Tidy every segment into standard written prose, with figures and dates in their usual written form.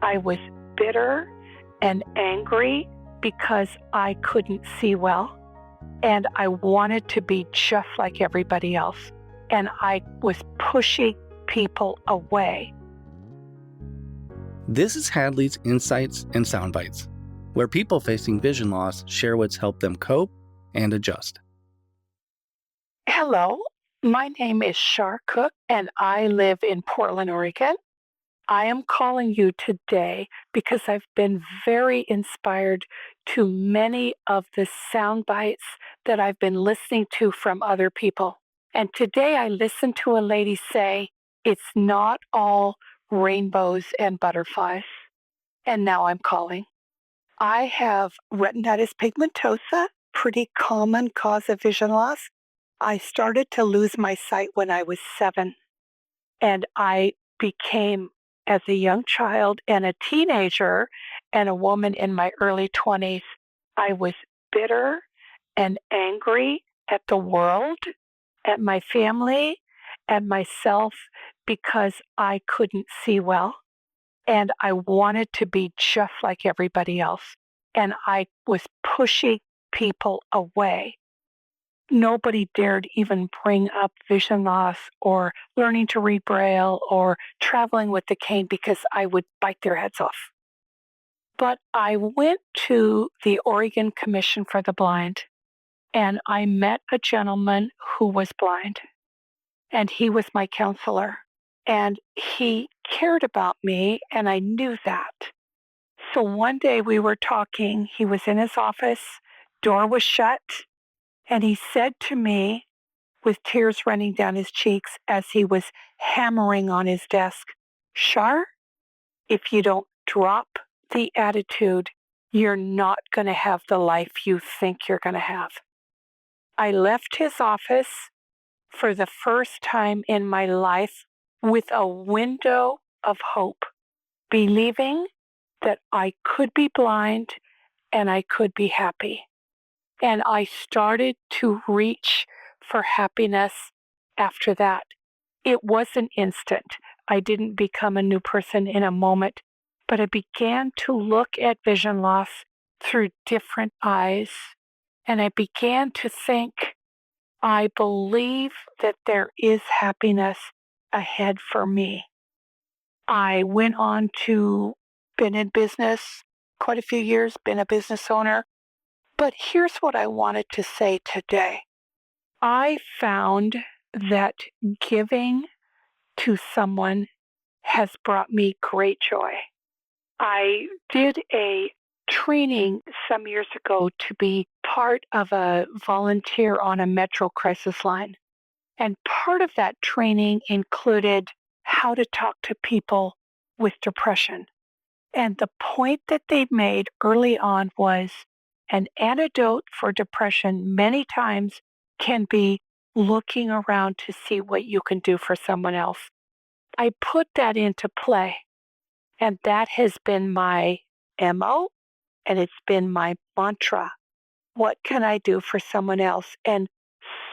I was bitter and angry because I couldn't see well, and I wanted to be just like everybody else, and I was pushing people away. This is Hadley's Insights and Soundbites, where people facing vision loss share what's helped them cope and adjust. Hello, my name is Char, and I live in Portland, Oregon. I am calling you today because I've been very inspired to many of the sound bites that I've been listening to from other people. And today I listened to a lady say, it's not all rainbows and butterflies. And now I'm calling. I have retinitis pigmentosa, pretty common cause of vision loss. I started to lose my sight when I was 7, and I became, as a young child and a teenager and a woman in my early 20s, I was bitter and angry at the world, at my family, and myself because I couldn't see well. And I wanted to be just like everybody else. And I was pushing people away. Nobody dared even bring up vision loss or learning to read Braille or traveling with the cane because I would bite their heads off. But I went to the Oregon Commission for the Blind, and I met a gentleman who was blind, and he was my counselor, and he cared about me, and I knew that. So one day we were talking, he was in his office, door was shut, and he said to me, with tears running down his cheeks as he was hammering on his desk, Char, if you don't drop the attitude, you're not going to have the life you think you're going to have. I left his office for the first time in my life with a window of hope, believing that I could be blind and I could be happy. And I started to reach for happiness after that. It wasn't instant. I didn't become a new person in a moment, but I began to look at vision loss through different eyes. And I began to think, I believe that there is happiness ahead for me. I went on to been in business quite a few years, been a business owner. But here's what I wanted to say today. I found that giving to someone has brought me great joy. I did a training some years ago to be part of a volunteer on a metro crisis line. And part of that training included how to talk to people with depression. And the point that they made early on was an antidote for depression many times can be looking around to see what you can do for someone else. I put that into play, and that has been my MO, and it's been my mantra. What can I do for someone else? And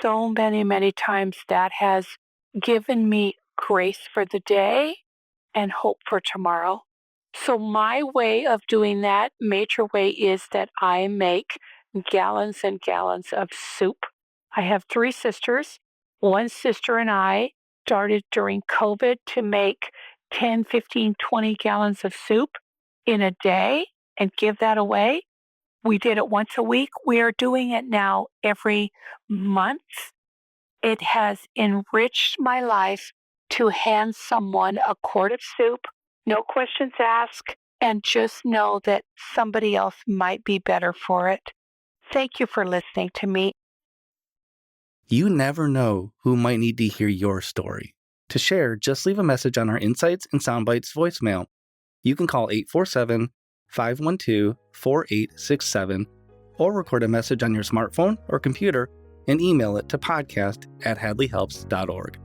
so many, many times that has given me grace for the day and hope for tomorrow. So my way of doing that, major way, is that I make gallons and gallons of soup. I have 3 sisters. One sister and I started during COVID to make 10, 15, 20 gallons of soup in a day and give that away. We did it once a week. We are doing it now every month. It has enriched my life to hand someone a quart of soup, no questions asked, and just know that somebody else might be better for it. Thank you for listening to me. You never know who might need to hear your story. To share, just leave a message on our Insights and Soundbites voicemail. You can call 847-512-4867 or record a message on your smartphone or computer and email it to podcast@hadleyhelps.org.